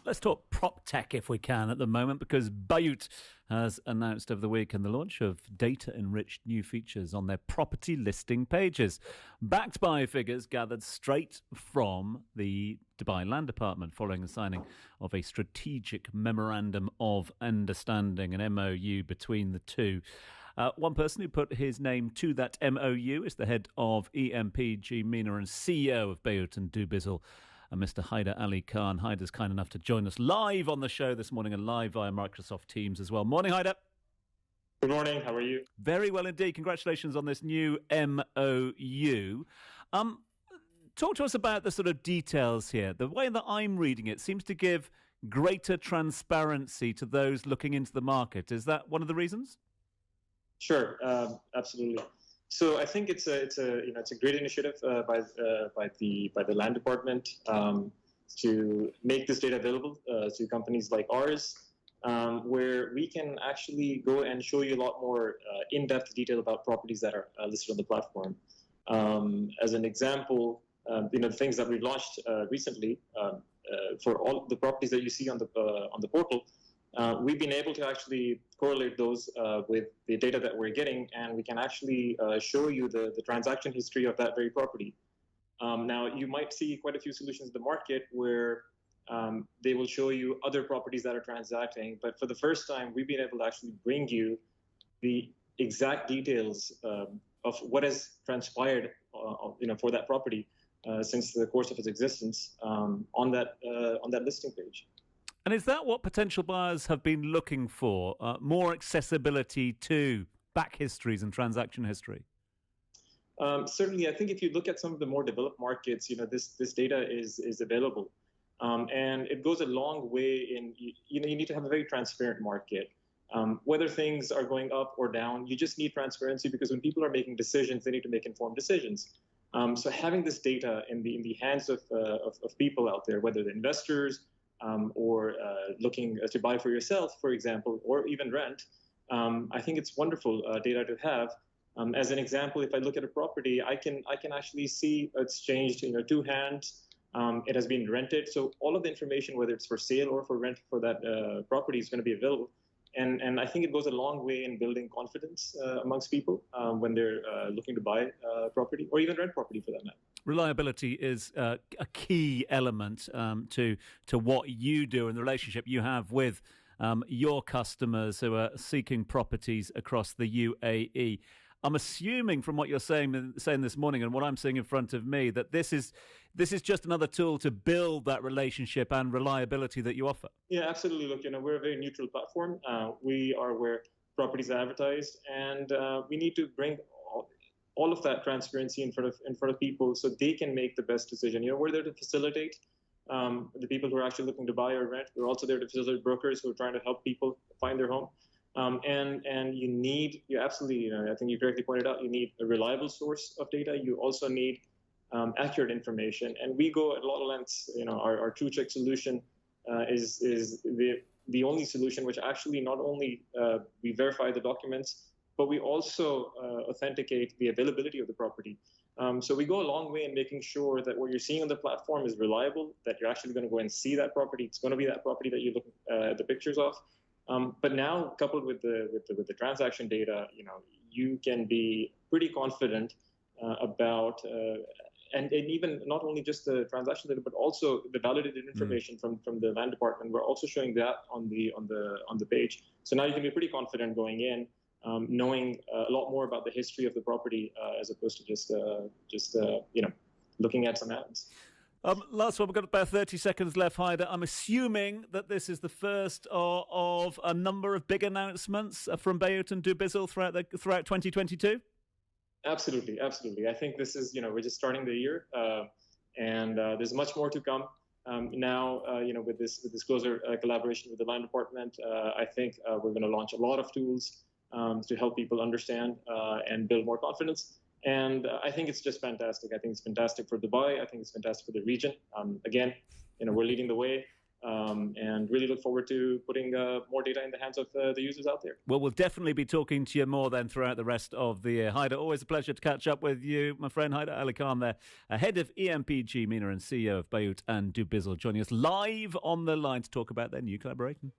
Let's talk prop tech if we can at the moment, because Bayut has announced over the weekend the launch of data-enriched new features on their property listing pages, backed by figures gathered straight from the Dubai Land Department following the signing of a strategic memorandum of understanding, an MOU between the two. One person who put his name to that MOU is the head of EMPG MENA and CEO of Bayut.com, Mr. Haider Ali Khan. Haider's kind enough to join us live on the show this morning and live via Microsoft Teams as well. Morning, Haider. Good morning. How are you? Very well indeed. Congratulations on this new MOU. Talk to us about the sort of details here. The way that I'm reading it seems to give greater transparency to those looking into the market. Is that one of the reasons? Sure, absolutely. So I think it's a great initiative by the Land Department to make this data available to companies like ours, where we can actually go and show you a lot more in-depth detail about properties that are listed on the platform. As an example, the things that we've launched recently for all the properties that you see on the portal. We've been able to actually correlate those with the data that we're getting, and we can actually show you the transaction history of that very property. Now, you might see quite a few solutions in the market where they will show you other properties that are transacting, but for the first time, we've been able to actually bring you the exact details of what has transpired for that property since the course of its existence on that listing page. And is that what potential buyers have been looking for? More accessibility to back histories and transaction history? Certainly, I think if you look at some of the more developed markets, this data is available, and it goes a long way in. You need to have a very transparent market. Whether things are going up or down, you just need transparency, because when people are making decisions, they need to make informed decisions. So having this data in the hands of people out there, whether they're investors, or looking to buy for yourself, for example, or even rent, I think it's wonderful data to have. As an example, if I look at a property, I can actually see it's changed, two hands. It has been rented, so all of the information, whether it's for sale or for rent for that property, is going to be available. And I think it goes a long way in building confidence amongst people when they're looking to buy property or even rent property for that matter. Reliability is a key element to what you do and the relationship you have with your customers who are seeking properties across the UAE. I'm assuming from what you're saying this morning and what I'm seeing in front of me that this is just another tool to build that relationship and reliability that you offer. Yeah, absolutely. Look, we're a very neutral platform. We are where properties are advertised, and we need to bring all of that transparency in front of people so they can make the best decision. We're there to facilitate the people who are actually looking to buy or rent. We're also there to facilitate brokers who are trying to help people find their home. And you absolutely, I think you correctly pointed out, you need a reliable source of data. You also need accurate information. And we go at a lot of lengths. Our two-check solution is the only solution which actually not only we verify the documents, but we also authenticate the availability of the property. So we go a long way in making sure that what you're seeing on the platform is reliable, that you're actually going to go and see that property. It's going to be that property that you look at the pictures of. But now, coupled with the transaction data, you can be pretty confident about and even not only just the transaction data, but also the validated information from the Land Department. We're also showing that on the page. So now you can be pretty confident going in, knowing a lot more about the history of the property as opposed to just looking at some ads. Last one, we've got about 30 seconds left, Haider. I'm assuming that this is the first of a number of big announcements from Bayut and Dubizzle throughout 2022? Absolutely. I think this is, we're just starting the year, and there's much more to come. Now, with this closer collaboration with the Land Department, I think we're going to launch a lot of tools to help people understand and build more confidence. And I think it's just fantastic. I think it's fantastic for Dubai. I think it's fantastic for the region. Again, we're leading the way. and really look forward to putting more data in the hands of the users out there. Well, we'll definitely be talking to you more then throughout the rest of the year. Haider, always a pleasure to catch up with you, my friend Haider Ali Khan there, head of EMPG MENA and CEO of Bayut and Do Bizzle, joining us live on the line to talk about their new collaboration.